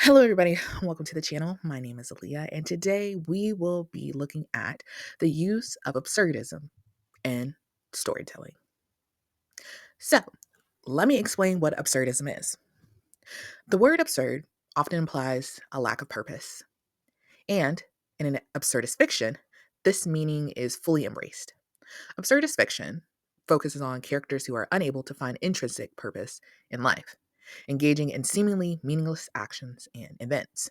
Hello, everybody. Welcome to the channel. My name is Aaliyah, and today we will be looking at the use of absurdism in storytelling. So, let me explain what absurdism is. The word absurd often implies a lack of purpose, and in an absurdist fiction, this meaning is fully embraced. Absurdist fiction focuses on characters who are unable to find intrinsic purpose in life, engaging in seemingly meaningless actions and events.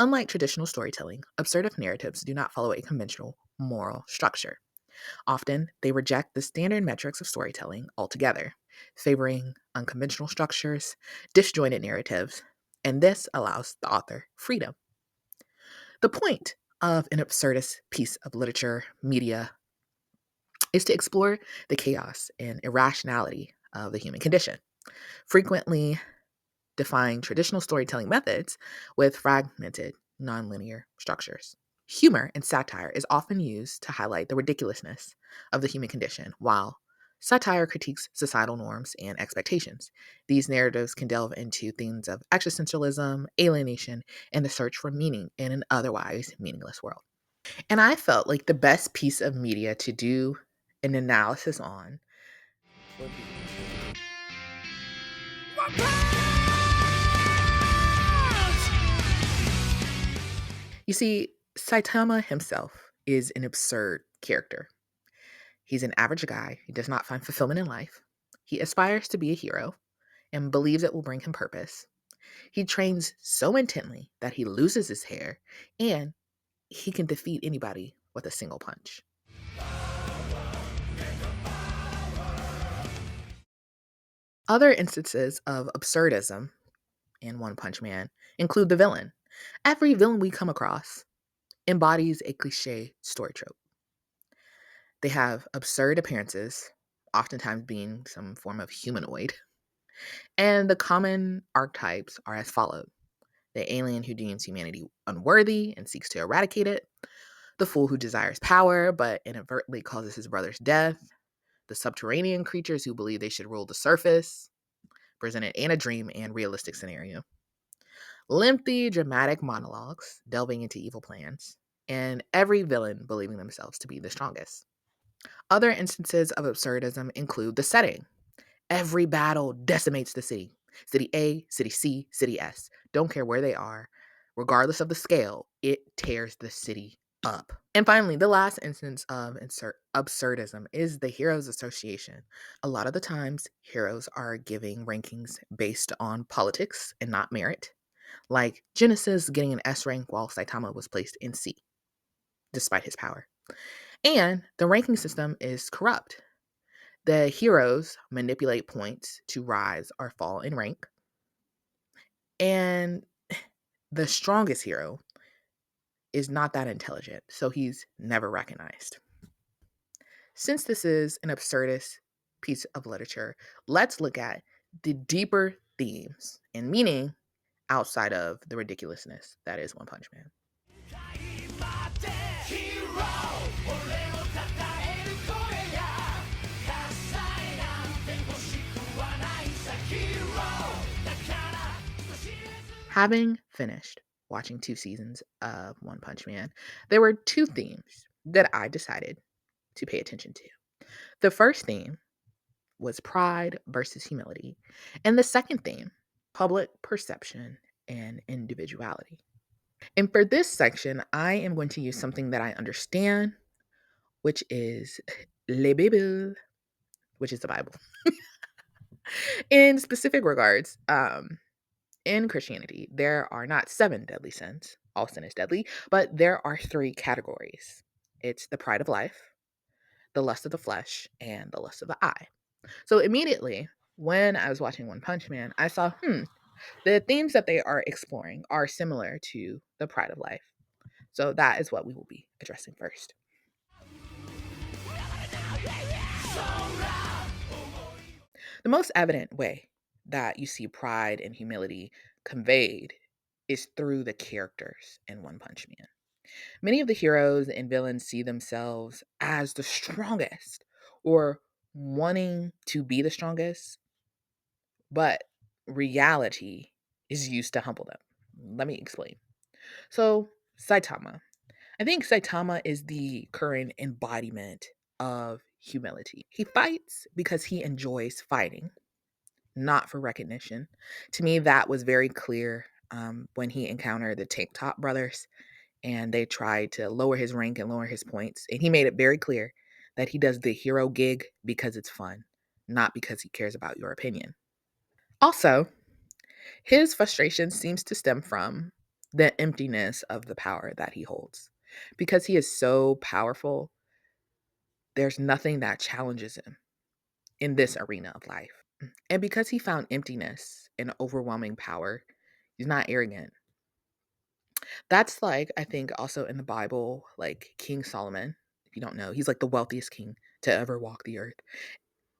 Unlike traditional storytelling, absurdist narratives do not follow a conventional moral structure. Often, they reject the standard metrics of storytelling altogether, favoring unconventional structures, disjointed narratives, and this allows the author freedom. The point of an absurdist piece of literature, media, is to explore the chaos and irrationality of the human condition, frequently defying traditional storytelling methods with fragmented, nonlinear structures. Humor and satire is often used to highlight the ridiculousness of the human condition, while satire critiques societal norms and expectations. These narratives can delve into themes of existentialism, alienation, and the search for meaning in an otherwise meaningless world. And I felt like the best piece of media to do an analysis on would be. You see, Saitama himself is an absurd character. He's an average guy who does not find fulfillment in life. He aspires to be a hero and believes it will bring him purpose. He trains so intently that he loses his hair and he can defeat anybody with a single punch. Other instances of absurdism in One Punch Man include the villain. Every villain we come across embodies a cliche story trope. They have absurd appearances, oftentimes being some form of humanoid, and the common archetypes are as followed: the alien who deems humanity unworthy and seeks to eradicate it, the fool who desires power but inadvertently causes his brother's death, the subterranean creatures who believe they should rule the surface, presented in a dream and realistic scenario, lengthy dramatic monologues delving into evil plans, and every villain believing themselves to be the strongest. Other instances of absurdism include the setting. Every battle decimates the city. City A, City C, City S. Don't care where they are. Regardless of the scale, it tears the city up. And finally, the last instance of absurdism is the Heroes Association. A lot of the times, heroes are giving rankings based on politics and not merit, like Genesis getting an S rank while Saitama was placed in C, despite his power. And the ranking system is corrupt. The heroes manipulate points to rise or fall in rank, and the strongest hero is not that intelligent, so he's never recognized. Since this is an absurdist piece of literature, let's look at the deeper themes and meaning outside of the ridiculousness that is One Punch Man. Having finished watching 2 seasons of One Punch Man, there were 2 themes that I decided to pay attention to. The first theme was pride versus humility, and the second theme, public perception and individuality. And for this section, I am going to use something that I understand, which is Le Bible, which is the Bible. In specific regards, in Christianity, there are not 7 deadly sins. All sin is deadly, but there are 3 categories. It's the pride of life, the lust of the flesh, and the lust of the eye. So immediately, when I was watching One Punch Man, I saw, the themes that they are exploring are similar to the pride of life. So that is what we will be addressing first. The most evident way that you see pride and humility conveyed is through the characters in One Punch Man. Many of the heroes and villains see themselves as the strongest or wanting to be the strongest, but reality is used to humble them. Let me explain. So, Saitama. I think Saitama is the current embodiment of humility. He fights because he enjoys fighting, not for recognition. To me, that was very clear when he encountered the Tank Top brothers and they tried to lower his rank and lower his points. And he made it very clear that he does the hero gig because it's fun, not because he cares about your opinion. Also, his frustration seems to stem from the emptiness of the power that he holds. Because he is so powerful, there's nothing that challenges him in this arena of life. And because he found emptiness in overwhelming power, he's not arrogant. That's like, I think, also in the Bible, like King Solomon, if you don't know, he's like the wealthiest king to ever walk the earth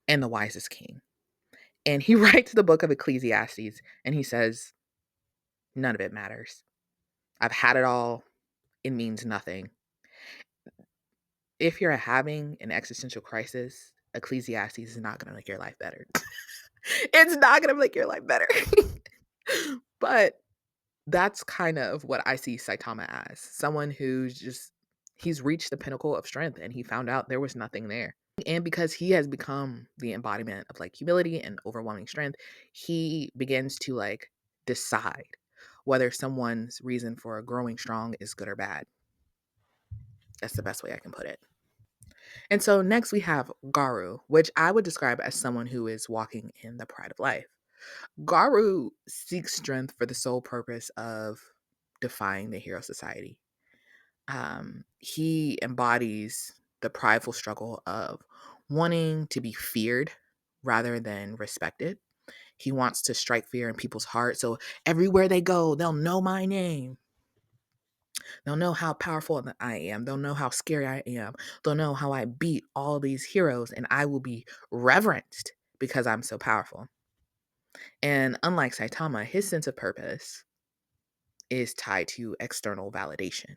and the wisest king. And he writes the book of Ecclesiastes and he says, none of it matters. I've had it all. It means nothing. If you're having an existential crisis, Ecclesiastes is not going to make your life better. It's not going to make your life better. But that's kind of what I see Saitama as someone who's just, he's reached the pinnacle of strength and he found out there was nothing there. And because he has become the embodiment of like humility and overwhelming strength, he begins to like decide whether someone's reason for growing strong is good or bad. That's the best way I can put it. And so next we have Garu, which I would describe as someone who is walking in the pride of life. Garu seeks strength for the sole purpose of defying the hero society. He embodies the prideful struggle of wanting to be feared rather than respected. He wants to strike fear in people's hearts. So everywhere they go, they'll know my name. They'll know how powerful I am. They'll know how scary I am. They'll know how I beat all these heroes, and I will be reverenced because I'm so powerful. And unlike Saitama, his sense of purpose is tied to external validation.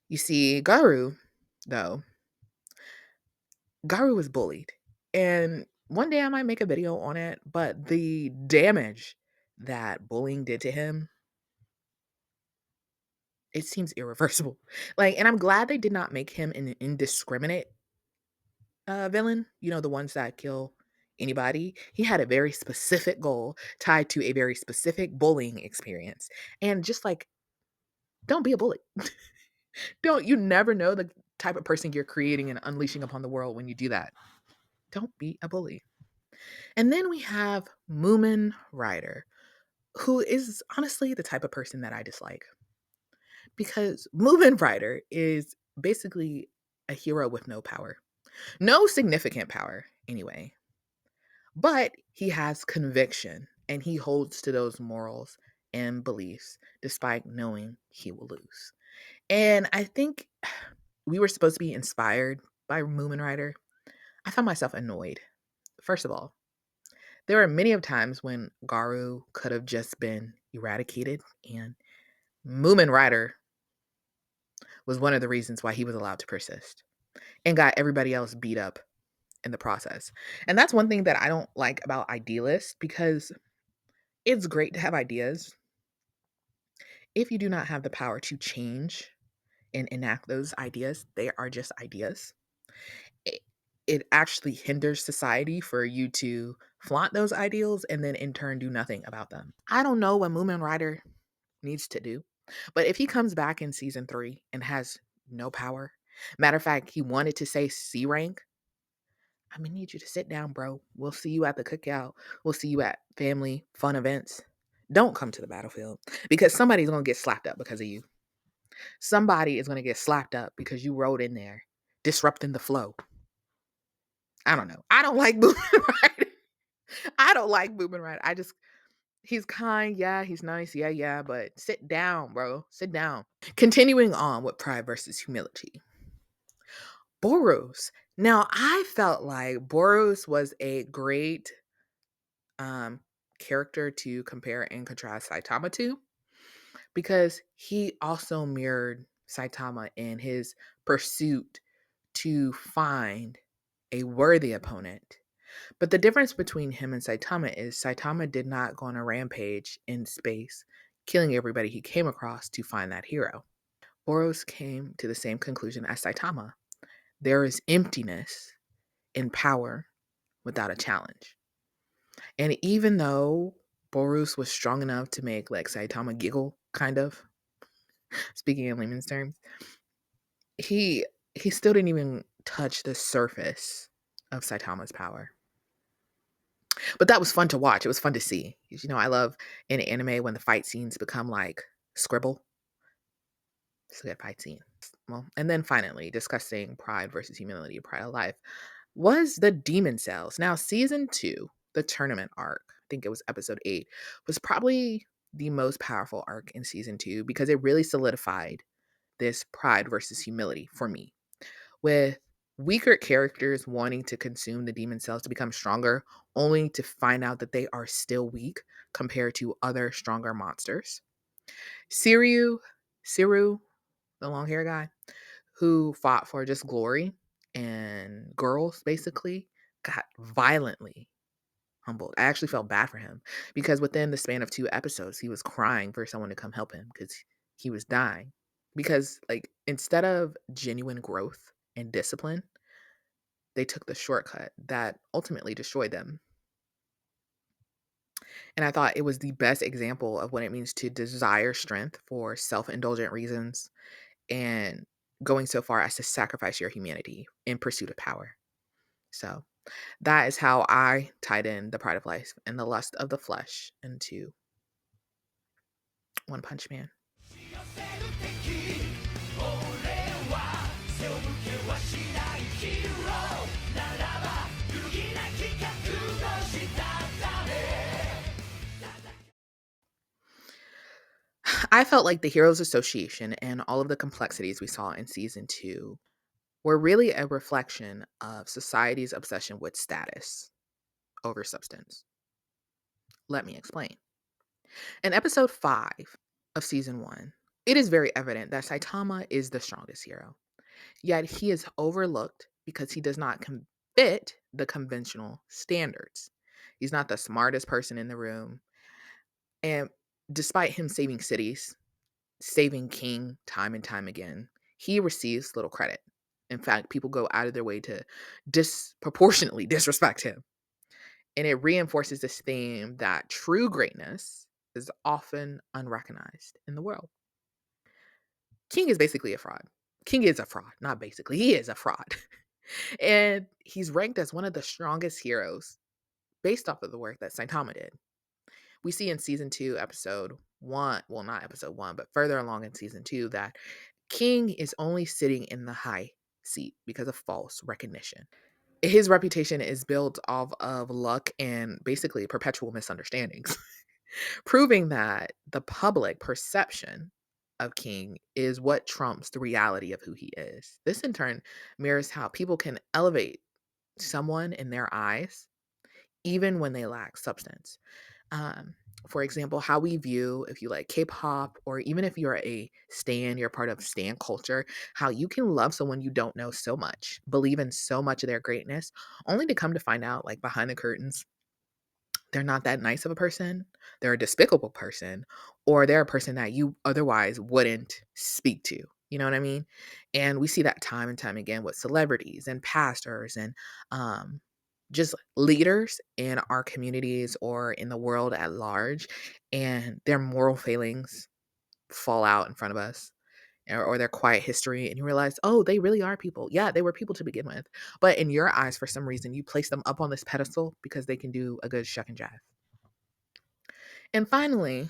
You see, though, Garu was bullied. And one day I might make a video on it, but the damage that bullying did to him, it seems irreversible. Like, and I'm glad they did not make him an indiscriminate villain, you know, the ones that kill anybody. He had a very specific goal tied to a very specific bullying experience. And just like, don't be a bully. Don't, you never know the type of person you're creating and unleashing upon the world when you do that. Don't be a bully. And then we have Moomin Rider, who is honestly the type of person that I dislike. Because Moomin Rider is basically a hero with no power. No significant power, anyway. But he has conviction and he holds to those morals and beliefs despite knowing he will lose. And I think we were supposed to be inspired by Moomin Rider. I found myself annoyed. First of all, there are many of times when Garu could have just been eradicated, and Moomin Rider was one of the reasons why he was allowed to persist and got everybody else beat up in the process. And that's one thing that I don't like about idealists, because it's great to have ideas. If you do not have the power to change and enact those ideas, they are just ideas. It, it actually hinders society for you to flaunt those ideals and then in turn do nothing about them. I don't know what Moomin Rider needs to do, but if he comes back in season 3 and has no power, matter of fact, he wanted to say C rank, I'm gonna need you to sit down, bro. We'll see you at the cookout. We'll see you at family fun events. Don't come to the battlefield because somebody's gonna get slapped up because of you. Somebody is gonna get slapped up because you rode in there, disrupting the flow. I don't know. I don't like Boomerang Rider. I don't like Boomerang Rider. He's kind, yeah, he's nice, yeah, but sit down, bro. Sit down. Continuing on with pride versus humility. Boros. Now, I felt like Boros was a great um character to compare and contrast Saitama to, because he also mirrored Saitama in his pursuit to find a worthy opponent. But the difference between him and Saitama is Saitama did not go on a rampage in space killing everybody he came across to find that hero. Boros came to the same conclusion as Saitama. There is emptiness in power without a challenge. And even though Boros was strong enough to make like Saitama giggle, kind of, speaking in layman's terms, he still didn't even touch the surface of Saitama's power. But that was fun to watch. It was fun to see. You know, I love in anime when the fight scenes become like scribble. It's a good fight scene. Well, and then finally, discussing pride versus humility, pride of life, was the demon cells. Now, season 2, the tournament arc, I think it was episode 8, was probably the most powerful arc in season 2 because it really solidified this pride versus humility for me. With weaker characters wanting to consume the demon cells to become stronger, only to find out that they are still weak compared to other stronger monsters. Siru, the long hair guy, who fought for just glory and girls, basically, got violently humbled. I actually felt bad for him because within the span of 2 episodes, he was crying for someone to come help him because he was dying. Because, like, instead of genuine growth and discipline, they took the shortcut that ultimately destroyed them. And I thought it was the best example of what it means to desire strength for self indulgent reasons and going so far as to sacrifice your humanity in pursuit of power. So that is how I tied in the pride of life and the lust of the flesh into One Punch Man. I felt like the Heroes Association and all of the complexities we saw in season 2 were really a reflection of society's obsession with status over substance. Let me explain. In episode 5 of season 1, it is very evident that Saitama is the strongest hero. Yet he is overlooked because he does not fit the conventional standards. He's not the smartest person in the room. And despite him saving cities, saving King time and time again, he receives little credit. In fact, people go out of their way to disproportionately disrespect him. And it reinforces this theme that true greatness is often unrecognized in the world. King is basically a fraud. King is a fraud, not basically. He is a fraud. And he's ranked as one of the strongest heroes based off of the work that Saitama did. We see in season 2, episode 1, well, not episode 1, but further along in season 2, that King is only sitting in the high seat because of false recognition. His reputation is built off of luck and basically perpetual misunderstandings, proving that the public perception of King is what trumps the reality of who he is. This in turn mirrors how people can elevate someone in their eyes even when they lack substance. Um, for example, how we view, if you like K-pop, or even if you're a stan, you're part of stan culture, how you can love someone you don't know so much, believe in so much of their greatness, only to come to find out, like behind the curtains, they're not that nice of a person, they're a despicable person, or they're a person that you otherwise wouldn't speak to. You know what I mean? And we see that time and time again with celebrities and pastors and just leaders in our communities or in the world at large, and their moral failings fall out in front of us, or their quiet history, and you realize, oh, they really are people. Yeah, they were people to begin with, but in your eyes, for some reason, you place them up on this pedestal because they can do a good shuck and jive. And finally,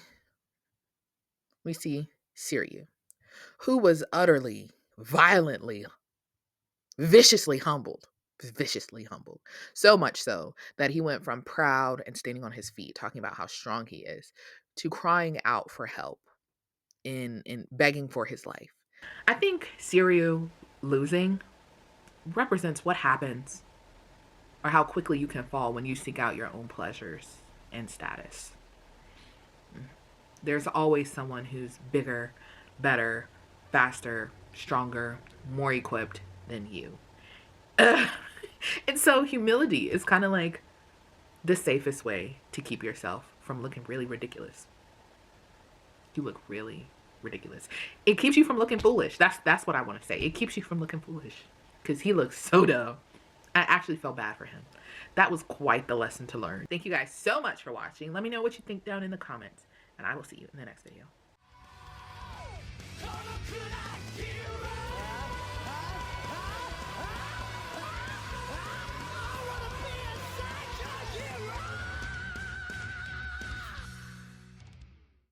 we see Siryu, who was utterly, violently, viciously humbled. Viciously humbled. So much so that he went from proud and standing on his feet, talking about how strong he is, to crying out for help in begging for his life. I think Siryu losing represents what happens or how quickly you can fall when you seek out your own pleasures and status. There's always someone who's bigger, better, faster, stronger, more equipped than you. And so humility is kind of like the safest way to keep yourself from looking really ridiculous. You look really ridiculous. It keeps you from looking foolish. That's what I want to say. It keeps you from looking foolish because he looks so dumb. I actually felt bad for him. That was quite the lesson to learn. Thank you guys so much for watching. Let me know what you think down in the comments, and I will see you in the next video.